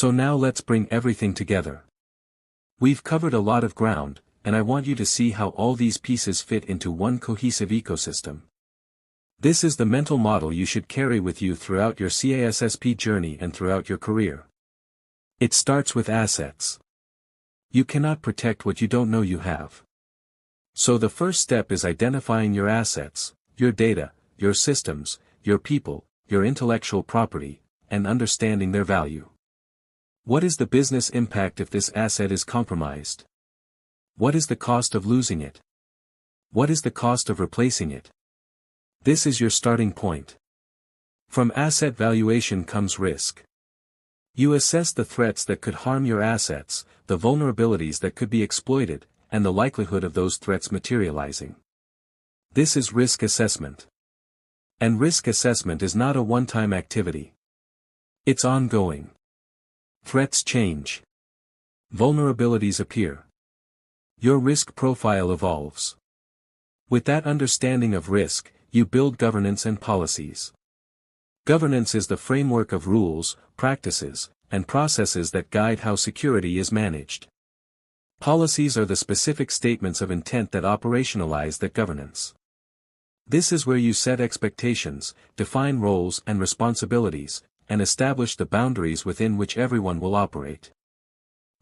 So now let's bring everything together. We've covered a lot of ground, and I want you to see how all these pieces fit into one cohesive ecosystem. This is the mental model you should carry with you throughout your CISSP journey and throughout your career. It starts with assets. You cannot protect what you don't know you have. So the first step is identifying your assets, your data, your systems, your people, your intellectual property, and understanding their value. What is the business impact if this asset is compromised? What is the cost of losing it? What is the cost of replacing it? This is your starting point. From asset valuation comes risk. You assess the threats that could harm your assets, the vulnerabilities that could be exploited, and the likelihood of those threats materializing. This is risk assessment. And risk assessment is not a one-time activity. It's ongoing. Threats change. Vulnerabilities appear. Your risk profile evolves. With that understanding of risk, you build governance and policies. Governance is the framework of rules, practices, and processes that guide how security is managed. Policies are the specific statements of intent that operationalize that governance. This is where you set expectations, define roles and responsibilities, and establish the boundaries within which everyone will operate.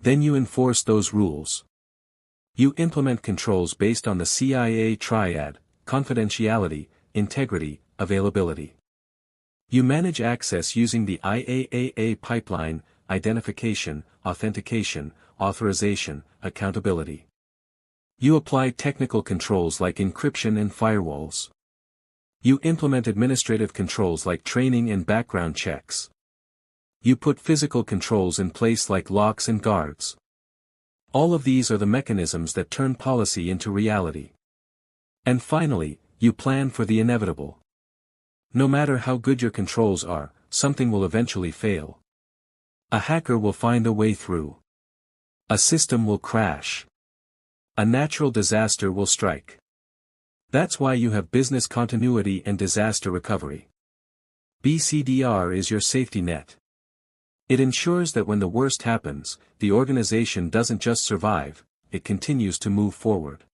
Then you enforce those rules. You implement controls based on the CIA triad: confidentiality, integrity, availability. You manage access using the IAAA pipeline: identification, authentication, authorization, accountability. You apply technical controls like encryption and firewalls. You implement administrative controls like training and background checks. You put physical controls in place like locks and guards. All of these are the mechanisms that turn policy into reality. And finally, you plan for the inevitable. No matter how good your controls are, something will eventually fail. A hacker will find a way through. A system will crash. A natural disaster will strike. That's why you have business continuity and disaster recovery. BCDR is your safety net. It ensures that when the worst happens, the organization doesn't just survive, it continues to move forward.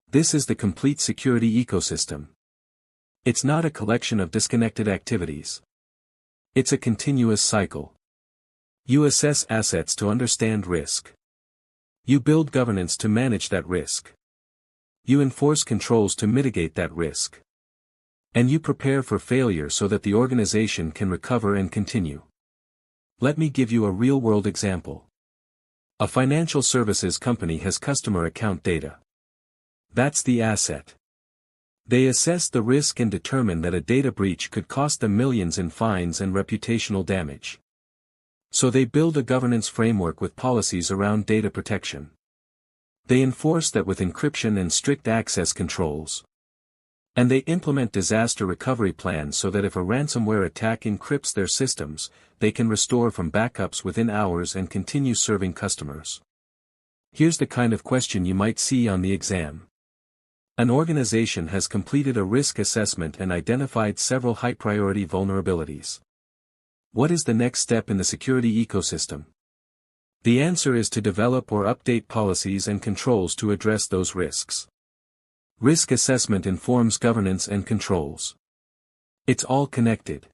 This is the complete security ecosystem. It's not a collection of disconnected activities. It's a continuous cycle. You assess assets to understand risk. You build governance to manage that risk. You enforce controls to mitigate that risk. And you prepare for failure so that the organization can recover and continue. Let me give you a real-world example. A financial services company has customer account data. That's the asset. They assess the risk and determine that a data breach could cost them millions in fines and reputational damage. So they build a governance framework with policies around data protection. They enforce that with encryption and strict access controls. And they implement disaster recovery plans so that if a ransomware attack encrypts their systems, they can restore from backups within hours and continue serving customers. Here's the kind of question you might see on the exam. An organization has completed a risk assessment and identified several high-priority vulnerabilities. What is the next step in the security ecosystem? The answer is to develop or update policies and controls to address those risks. Risk assessment informs governance and controls. It's all connected.